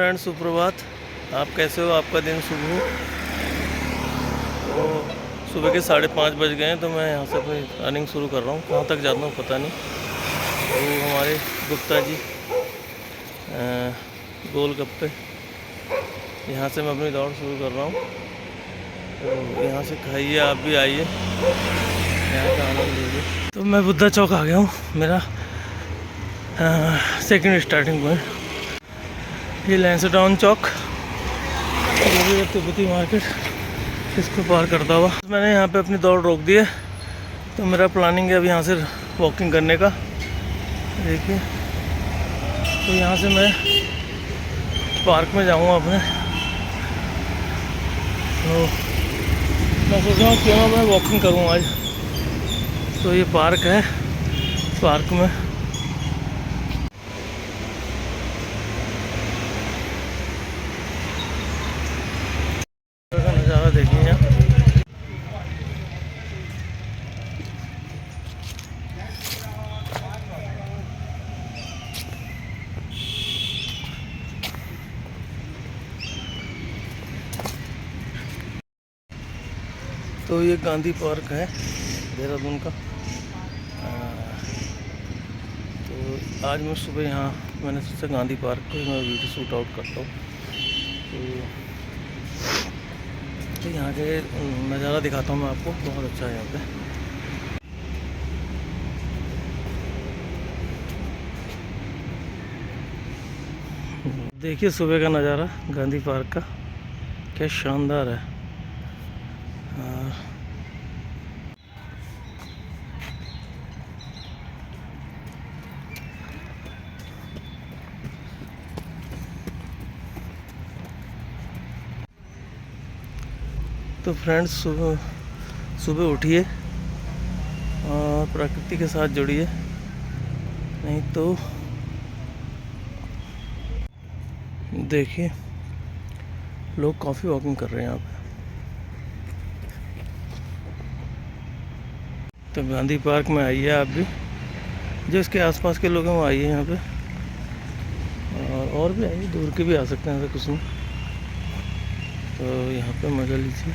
Friends सुप्रभात। आप कैसे हो? आपका दिन शुभ हो। तो सुबह के 5:30 बज गए हैं, तो मैं यहाँ से अपनी रनिंग शुरू कर रहा हूँ। कहाँ तक जाता हूँ पता नहीं। तो हमारे गुप्ता जी गोलगप्पे, यहाँ से मैं अपनी दौड़ शुरू कर रहा हूँ। तो यहाँ से खाइए, आप भी आइए, यहाँ का आनंद लीजिए। तो मैं बुद्धा चौक आ गया हूँ, मेरा सेकंड स्टार्टिंग पॉइंट। ये लैंसडाउन चौक, तिब्बती मार्केट, इसको पार करता हुआ मैंने यहाँ पे अपनी दौड़ रोक दी है। तो मेरा प्लानिंग है अब यहाँ से वॉकिंग करने का। देखिए, तो यहाँ से मैं पार्क में जाऊँगा अपने। तो मैं सोच रहा हूँ क्यों मैं वॉकिंग करूँ आज। तो ये पार्क है, पार्क में नज़ारा देखिए यहाँ। तो ये गांधी पार्क है देहरादून का। तो आज मैं सुबह यहाँ मैंने सोचा गांधी पार्क को मैं वीडियो शूट आउट करता हूँ। तो यहाँ के नज़ारा दिखाता हूँ मैं आपको, बहुत अच्छा है यहाँ पे। देखिए सुबह का नज़ारा गांधी पार्क का, क्या शानदार है। तो फ्रेंड्स सुबह सुबह उठिए और प्रकृति के साथ जुड़िए, नहीं तो देखिए लोग काफ़ी वॉकिंग कर रहे हैं यहाँ पे। तो गांधी पार्क में आइए आप भी, जो इसके आसपास के लोग हैं वो आइए यहाँ पे, और भी आइए, दूर के भी आ सकते हैं, ऐसा कुछ नहीं। तो यहाँ पे मज़ा लीजिए।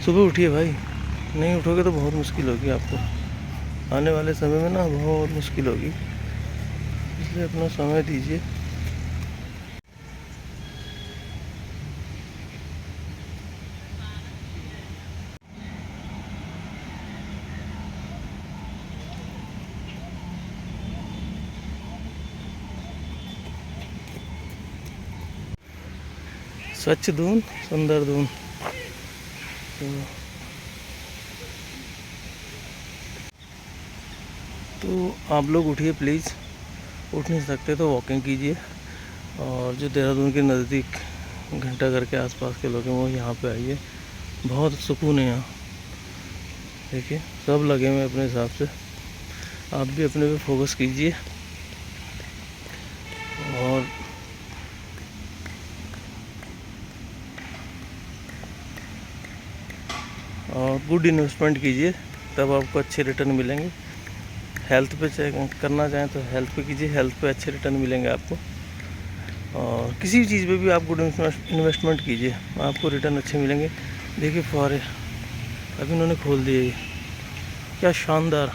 सुबह उठिए भाई, नहीं उठोगे तो बहुत मुश्किल होगी आपको आने वाले समय में ना, बहुत मुश्किल होगी। इसलिए अपना समय दीजिए। स्वच्छ दून सुंदर दून। तो आप लोग उठिए प्लीज़, उठ नहीं सकते तो वॉकिंग कीजिए। और जो देहरादून के नज़दीक घंटाघर के आसपास के लोग हैं वो यहाँ पे आइए, बहुत सुकून है यहाँ। देखिए सब लगे हुए अपने हिसाब से, आप भी अपने पे फोकस कीजिए और गुड इन्वेस्टमेंट कीजिए, तब आपको अच्छे रिटर्न मिलेंगे। हेल्थ पे करना चाहें तो हेल्थ पे कीजिए, हेल्थ पे अच्छे रिटर्न मिलेंगे आपको। और किसी भी चीज़ पे भी आप गुड इन्वेस्टमेंट कीजिए, आपको रिटर्न अच्छे मिलेंगे। देखिए फुहारे अभी इन्होंने खोल दिए, क्या शानदार,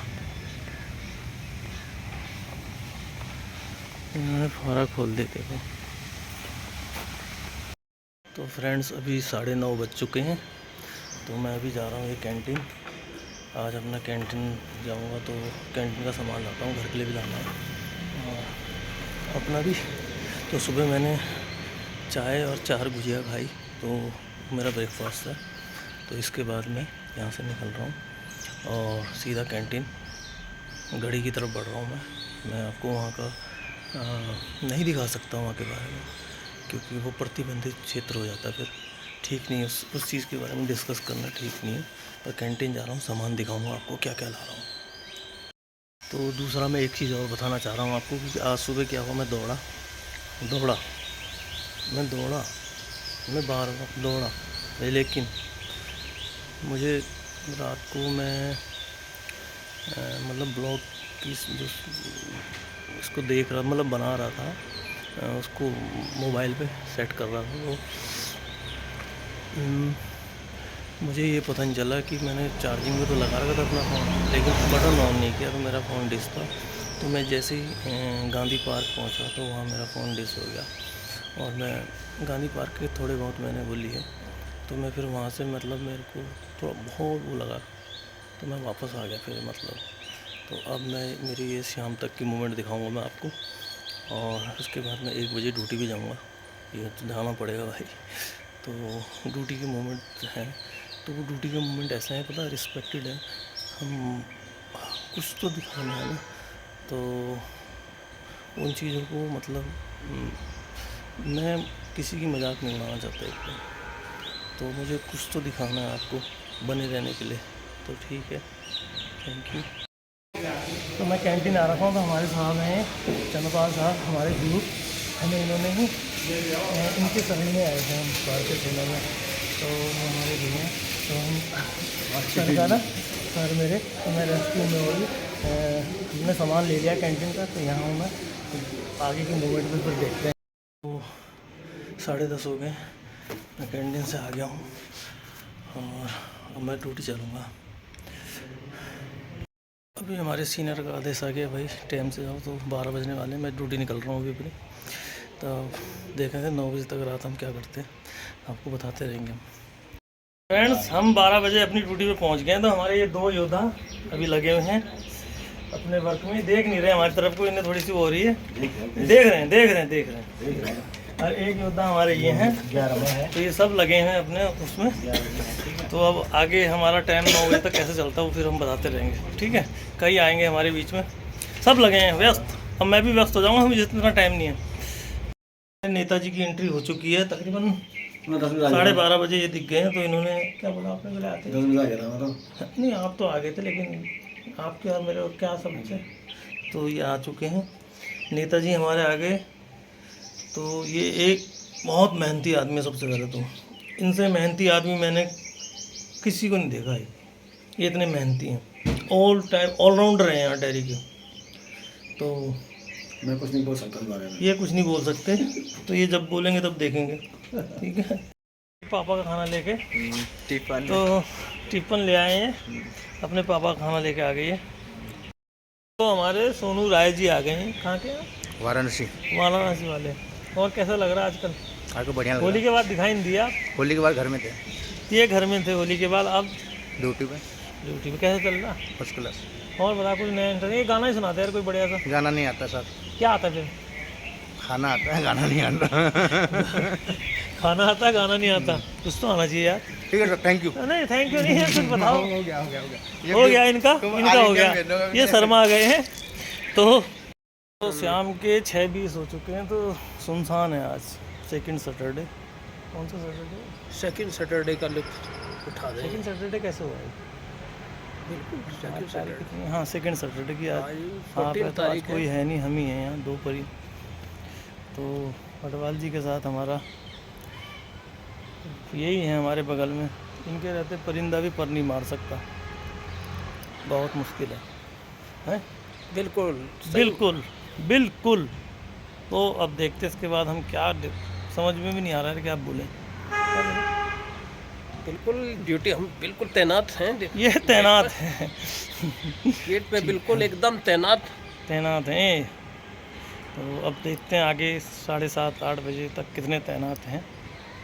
इन्होंने फुहारा खोल दिए देखो। तो फ्रेंड्स अभी 9:30 बज चुके हैं। तो मैं अभी जा रहा हूँ ये कैंटीन। आज अपना कैंटीन जाऊँगा, तो कैंटीन का सामान लाता हूँ, घर के लिए भी लाना है और अपना भी। तो सुबह मैंने चाय और 4 भुजिया खाई, तो मेरा ब्रेकफास्ट है। तो इसके बाद मैं यहाँ से निकल रहा हूँ और सीधा कैंटीन गढ़ी की तरफ बढ़ रहा हूँ। मैं आपको वहाँ का नहीं दिखा सकता वहाँ के बारे में, क्योंकि वो प्रतिबंधित क्षेत्र हो जाता है, फिर ठीक नहीं है। उस चीज़ के बारे में डिस्कस करना ठीक नहीं है। पर कैंटीन जा रहा हूँ, सामान दिखाऊंगा आपको क्या क्या ला रहा हूँ। तो दूसरा मैं एक चीज़ और बताना चाह रहा हूँ आपको कि आज सुबह क्या हुआ। मैं दौड़ा मैं बाहर दौड़ा, लेकिन मुझे रात को मैं मतलब ब्लॉग की जो इसको देख रहा, मतलब बना रहा था, उसको मोबाइल पे सेट कर रहा था। तो मुझे ये पता नहीं चला कि मैंने चार्जिंग में तो लगा रखा था अपना फ़ोन, लेकिन बटन ऑन नहीं किया, तो मेरा फ़ोन डिस था। तो मैं जैसे ही गांधी पार्क पहुंचा तो वहाँ मेरा फ़ोन डिस हो गया, और मैं गांधी पार्क के थोड़े बहुत मैंने वो लिए, तो मैं फिर वहाँ से मतलब मेरे को थोड़ा बहुत वो लगा, तो मैं वापस आ गया फिर मतलब। तो अब मैं मेरी ये शाम तक की मूवमेंट दिखाऊंगा मैं आपको, और उसके बाद मैं 1 बजे ड्यूटी भी जाऊंगा, ये तो जाना पड़ेगा भाई। तो ड्यूटी की मूवमेंट है, तो वो ड्यूटी का मूवमेंट ऐसा है, पता रिस्पेक्टेड है, हम कुछ तो दिखाना है ना, तो उन चीज़ों को मतलब मैं किसी की मजाक नहीं उड़ाना चाहता एकदम, तो मुझे कुछ तो दिखाना है आपको बने रहने के लिए, तो ठीक है, थैंक यू। तो मैं कैंटीन आ रखा हूँ, तो हमारे साहब हैं चंद्रपाल साहब, हमारे ग्रुप हमें इन्होंने ही इनके शरण में आए थे हम भारतीय सेना में, तो वो हमारे भी हैं, तो हम सर का ना सर मेरे, तो मैं रेस्क्यू में और हमने सामान ले लिया कैंटीन का, तो यहाँ हूँ मैं, तो आगे की मूवमेंट में फिर देखते हैं। तो 10:30 हो गए, मैं कैंटीन से आ गया हूँ, और अब मैं ड्यूटी चलूँगा। अभी हमारे सीनियर का आदेश आ गया भाई टाइम से जाओ, तो 12 बजने वाले, मैं ड्यूटी निकल रहा हूँ अभी अपनी, तो देखेंगे 9 बजे तक रात हम क्या करते हैं, आपको बताते रहेंगे हम। फ्रेंड्स, हम 12 बजे अपनी ड्यूटी पे पहुंच गए, तो हमारे ये 2 योद्धा अभी लगे हुए हैं अपने वर्क में, देख नहीं रहे हमारी तरफ को, इन्हें थोड़ी सी हो रही है, देख रहे हैं। और एक योद्धा हमारे ये हैं, तो ये सब लगे हैं अपने उसमें। तो अब आगे हमारा टाइम 9 बजे तक कैसे चलता है वो फिर हम बताते रहेंगे, ठीक है। कई आएंगे हमारे बीच में, सब लगे हैं व्यस्त, अब मैं भी व्यस्त हो जाऊँगा, हमें जितना टाइम नहीं है। नेताजी की एंट्री हो चुकी है, तकरीबन 12:30 बजे ये दिख गए हैं, तो इन्होंने क्या बोला आपने, बोले आते 10 बजे आ गया था तो नहीं, आप तो आ गए थे, लेकिन आपके और मेरे और क्या समझे, तो ये आ चुके हैं नेताजी हमारे आगे। तो ये एक बहुत मेहनती आदमी है, सबसे पहले तो इनसे मेहनती आदमी मैंने किसी को नहीं देखा है, ये इतने मेहनती हैं, ऑलराउंडर हैं यहाँ डेयरी के। तो मैं कुछ नहीं बोल सकता इस बारे में, ये कुछ नहीं बोल सकते, तो ये जब बोलेंगे तब देखेंगे, ठीक है। पापा का खाना लेके टिफिन, तो टिफिन ले आए हैं, अपने पापा का खाना लेके आ गए हैं। तो हमारे सोनू राय जी आ गए हैं, कहाँ के, वाराणसी वाले। और कैसा लग रहा है आजकल? आपको बढ़िया लग रहा है। होली के बाद दिखाई नहीं दिया? होली के बाद घर में थे, ये घर में थे होली के बाद, अब ड्यूटी पे कैसे चल रहा? First class. और बता कुछ नया, ये गाना ही सुनाते यार कोई बढ़िया सा। गाना नहीं आता सर। क्या आता फिर? खाना आता है, गाना नहीं आता। खाना आता है, गाना नहीं आता, कुछ तो आना चाहिए यार। ठीक है सर, थैंक यू। नहीं थैंक यू नहीं है, कुछ बताओ। हो गया इनका हो गया, ये शर्मा आ गए हैं। तो शाम के 6:20 हो चुके हैं, तो सुनसान है आज, सेकंड सैटरडे। कौन सा सैटरडे? सेकंड सैटरडे का लुत्फ उठा दें। सेकंड सैटरडे कैसे हुआ है? बिल्कुल हाँ, सेकंड सैटरडे की आज। हाँ, तो आज कोई है नहीं, हम ही हैं यहाँ 2 परी। तो पटवाल जी के साथ हमारा यही है हमारे बगल में, इनके रहते परिंदा भी पर नहीं मार सकता, बहुत मुश्किल है? बिल्कुल। तो अब देखते इसके बाद हम क्या, समझ में भी नहीं आ रहा है कि आप बोलें। बिल्कुल ड्यूटी, हम बिल्कुल तैनात हैं। ये तैनात हैं गेट पे, बिल्कुल एकदम तैनात हैं। तो अब देखते हैं आगे 7:30-8 बजे तक कितने तैनात हैं,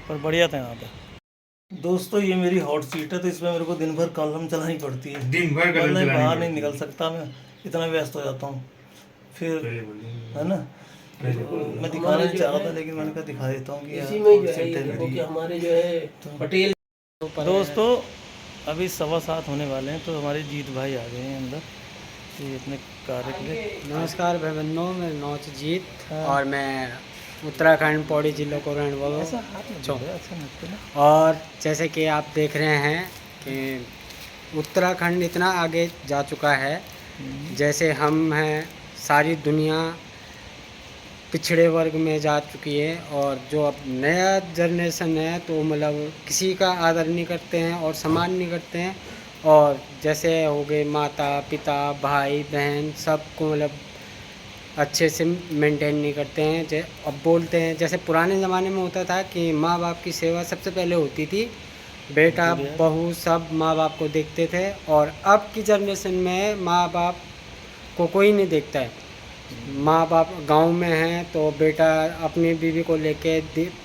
पर बढ़िया तैनात है। दोस्तों, ये मेरी हॉट सीट है, तो इसमें मेरे को दिन भर कलम चलानी पड़ती है, दिन भर कलम बाहर नहीं निकल सकता, मैं इतना व्यस्त हो जाता हूँ फिर, है ना। मैं दिखाना नहीं चाह रहा था, लेकिन मैंने कहा दिखा देता हूँ कि हमारे जो है पटेल। दोस्तों, अभी 7:15 होने वाले हैं, तो हमारे जीत भाई आ गए हैं अंदर, ये अपने कार्य के लिए। नमस्कार भाई बहनों, मेरा नाम जीत, और मैं उत्तराखंड पौड़ी जिले को रहने वाला हूँ। और जैसे कि आप देख रहे हैं कि उत्तराखंड इतना आगे जा चुका है, जैसे हम हैं, सारी दुनिया पिछड़े वर्ग में जा चुकी है, और जो अब नया जनरेशन है तो मतलब किसी का आदर नहीं करते हैं और सम्मान नहीं करते हैं, और जैसे हो गए माता पिता भाई बहन सबको मतलब अच्छे से मेंटेन नहीं करते हैं। अब बोलते हैं जैसे पुराने ज़माने में होता था कि माँ बाप की सेवा सबसे पहले होती थी, बेटा बढ़िया। बहू सब माँ बाप को देखते थे, और अब की जनरेशन में माँ बाप को कोई नहीं देखता है। माँ बाप गांव में हैं तो बेटा अपनी बीवी को लेके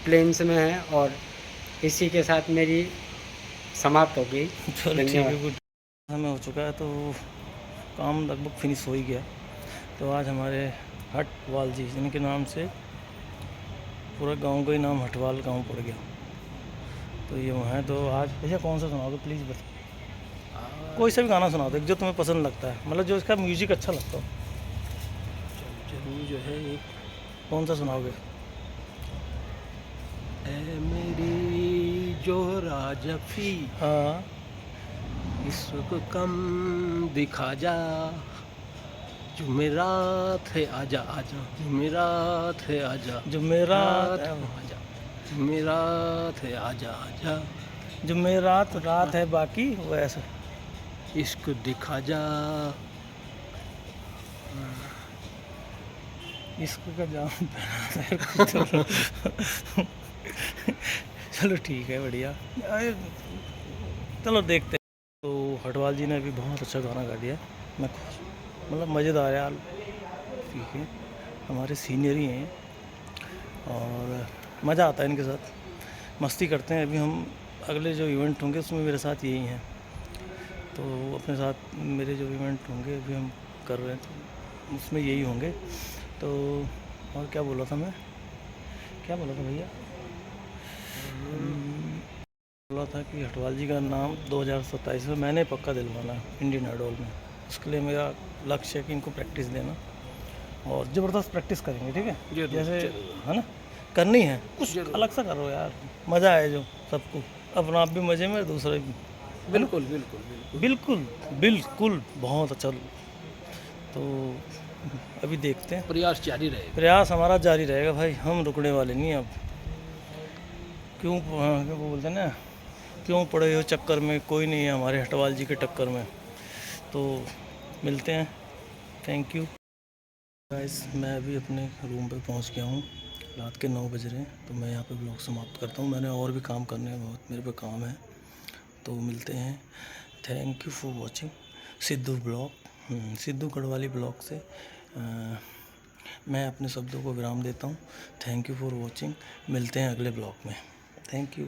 प्लेन्स में है। और इसी के साथ मेरी समाप्त हो गई। चलो ठीक धन्यवाद। है, गुड। समय हो चुका है तो काम लगभग फिनिश हो ही गया। तो आज हमारे हटवाल जी, जिनके नाम से पूरा गांव का ही नाम हटवाल गांव पड़ गया, तो ये वहाँ है। तो आज भैया कौन सा सुनाओगे प्लीज़? बता, कोई सा भी गाना सुना दो जो तुम्हें पसंद लगता है, मतलब जो इसका म्यूजिक अच्छा लगता हो। जरूर जो है एक कौन सा सुनाओगे? है मेरी जो राजफी हाँ, इसको कम दिखा जा, जुमेरात है आजा आजा, जुमेरात है आजा, जुमेरात आजा, जुमेरात है आजा आजा, जुमेरात रात है बाकी वैसे इसको दिखा जा। इसको का जाम पहना है। चलो ठीक है, बढ़िया। चलो देखते हैं। तो हटवाल जी ने अभी बहुत अच्छा गाना गा दिया, मैं खुश, मतलब मज़ेदार यार। ठीक है, हमारे सीनियर ही हैं और मज़ा आता है इनके साथ, मस्ती करते हैं। अभी हम अगले जो इवेंट होंगे उसमें मेरे साथ यही हैं, तो अपने साथ मेरे जो इवेंट होंगे अभी हम कर रहे हैं तो उसमें यही होंगे। तो और क्या बोला था मैं, क्या बोला था भैया? बोला था कि हटवाल जी का नाम 2027 में मैंने पक्का दिलवाना है इंडियन आइडल में। उसके लिए मेरा लक्ष्य है कि इनको प्रैक्टिस देना, और ज़बरदस्त प्रैक्टिस करेंगे, ठीक है? जरूर, जैसे जरूर। है ना, करनी है, कुछ जरूर। अलग सा करो यार, मज़ा आए जो सबको, अपना आप भी मज़े में, दूसरे भी। बिल्कुल बिल्कुल बिल्कुल। बिल्कुल बिल्कुल, बहुत अच्छा। तो अभी देखते हैं, प्रयास जारी रहेगा। प्रयास हमारा जारी रहेगा भाई, हम रुकने वाले नहीं अब। क्यों क्या बोलते हैं ना, क्यों पड़े हो चक्कर में, कोई नहीं है हमारे हटवाल जी के टक्कर में। तो मिलते हैं, थैंक यू गाइस। मैं अभी अपने रूम पे पहुंच गया हूं, रात के 9 बज रहे हैं। तो मैं यहाँ पे ब्लॉग समाप्त करता हूं, मैंने और भी काम करने हैं, बहुत मेरे पे काम है। तो मिलते हैं, thank you for watching Sidhu blog, Sidhu Garhwali blog से मैं अपने शब्दों को विराम देता हूँ। थैंक यू फॉर वॉचिंग, मिलते हैं अगले ब्लॉग में, थैंक यू।